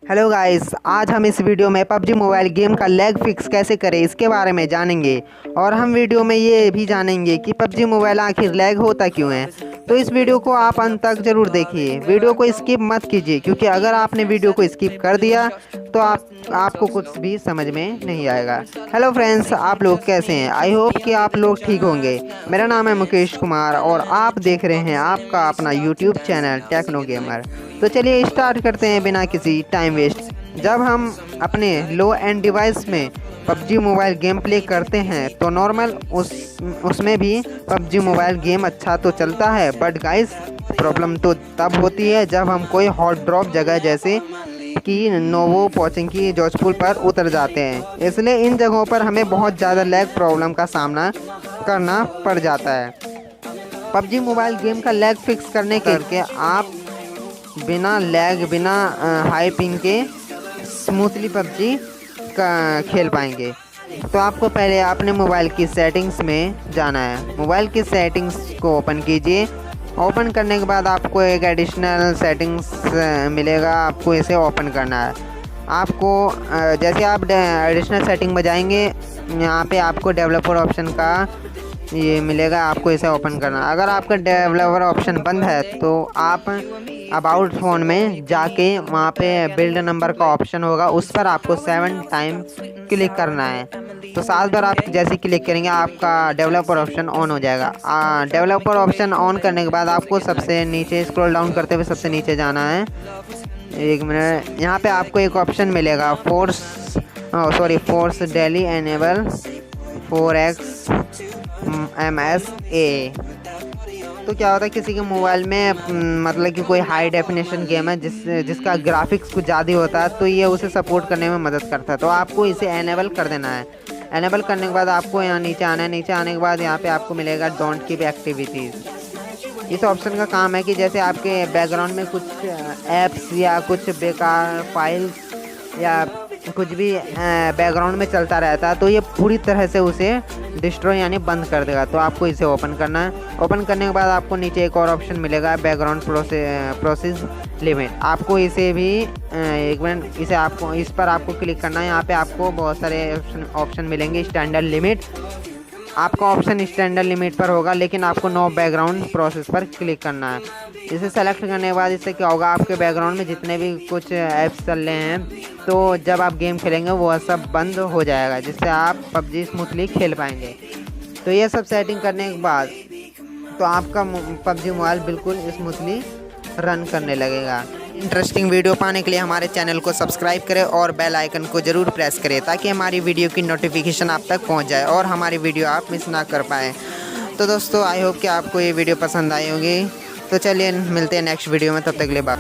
Hello guys, आज हम इस वीडियो में पबजी मोबाइल गेम का लैग फिक्स कैसे करें इसके बारे में जानेंगे। और हम वीडियो में ये भी जानेंगे कि पबजी मोबाइल आखिर लैग होता क्यों है। तो इस वीडियो को आप अंत तक ज़रूर देखिए, वीडियो को स्किप मत कीजिए, क्योंकि अगर आपने वीडियो को स्किप कर दिया तो आपको कुछ भी समझ में नहीं आएगा। हेलो फ्रेंड्स, आप लोग कैसे हैं? आई होप कि आप लोग ठीक होंगे। मेरा नाम है मुकेश कुमार और आप देख रहे हैं आपका अपना यूट्यूब चैनल टेक्नो गेमर। तो चलिए स्टार्ट करते हैं बिना किसी टाइम वेस्ट। जब हम अपने लो एंड डिवाइस में पबजी मोबाइल गेम प्ले करते हैं तो नॉर्मल उसमें भी पबजी मोबाइल गेम अच्छा तो चलता है, बट गाइस प्रॉब्लम तो तब होती है जब हम कोई हॉट ड्रॉप जगह जैसे कि नोवो पोचिंकी जोधपुर पर उतर जाते हैं। इसलिए इन जगहों पर हमें बहुत ज़्यादा लैग प्रॉब्लम का सामना करना पड़ जाता है। पबजी मोबाइल गेम का लैग फिक्स करने के आप बिना लैग बिना हाई पिंग के स्मूथली पबजी का खेल पाएंगे। तो आपको पहले अपने मोबाइल की सेटिंग्स में जाना है। मोबाइल की सेटिंग्स को ओपन कीजिए। ओपन करने के बाद आपको एक एडिशनल सेटिंग्स मिलेगा, आपको इसे ओपन करना है। आपको जैसे आप एडिशनल सेटिंग में जाएंगे, यहाँ पे आपको डेवलपर ऑप्शन का ये मिलेगा, आपको इसे ओपन करना। अगर आपका डेवलपर ऑप्शन बंद है तो आप अबाउट फ़ोन में जाके वहाँ पे बिल्ड नंबर का ऑप्शन होगा, उस पर आपको 7 टाइम क्लिक करना है। तो 7 बार आप जैसे क्लिक करेंगे आपका डेवलपर ऑप्शन ऑन हो जाएगा। डेवलपर ऑप्शन ऑन करने के बाद आपको सबसे नीचे स्क्रॉल डाउन करते हुए सबसे नीचे जाना है। एक मिनट, यहाँ पे आपको एक ऑप्शन मिलेगा force daily enable 4x MSA। तो क्या होता है, किसी के मोबाइल में मतलब कि कोई हाई डेफिनेशन गेम है जिसका ग्राफिक्स कुछ ज़्यादा होता है, तो ये उसे सपोर्ट करने में मदद करता है। तो आपको इसे एनेबल कर देना है। एनेबल करने के बाद आपको यहाँ नीचे आना है। नीचे आने के बाद यहाँ पे आपको मिलेगा डोंट कीप एक्टिविटीज़। इस ऑप्शन का काम है कि जैसे आपके बैकग्राउंड में कुछ ऐप्स या कुछ बेकार फाइल्स या कुछ भी बैकग्राउंड में चलता रहता है, तो ये पूरी तरह से उसे डिस्ट्रॉय यानी बंद कर देगा। तो आपको इसे ओपन करना है। ओपन करने के बाद आपको नीचे एक और ऑप्शन मिलेगा, बैकग्राउंड प्रोसेस लिमिट। आपको इसे भी एक मिनट, इसे आपको इस पर आपको क्लिक करना है। यहाँ पे आपको बहुत सारे ऑप्शन मिलेंगे। स्टैंडर्ड लिमिट, आपका ऑप्शन स्टैंडर्ड लिमिट पर होगा, लेकिन आपको नो बैकग्राउंड प्रोसेस पर क्लिक करना है। इसे सेलेक्ट करने के बाद इससे क्या होगा, आपके बैकग्राउंड में जितने भी कुछ ऐप्स चल रहे हैं, तो जब आप गेम खेलेंगे वो सब बंद हो जाएगा, जिससे आप पबजी स्मूथली खेल पाएंगे। तो ये सब सेटिंग करने के बाद तो आपका पबजी मोबाइल बिल्कुल स्मूथली रन करने लगेगा। इंटरेस्टिंग वीडियो पाने के लिए हमारे चैनल को सब्सक्राइब करें और बेल आइकन को ज़रूर प्रेस करें, ताकि हमारी वीडियो की नोटिफिकेशन आप तक पहुंच जाए और हमारी वीडियो आप मिस ना कर पाएँ। तो दोस्तों, आई होप कि आपको ये वीडियो पसंद आई होगी। तो चलिए मिलते हैं नेक्स्ट वीडियो में, तब तक के लिए बाय।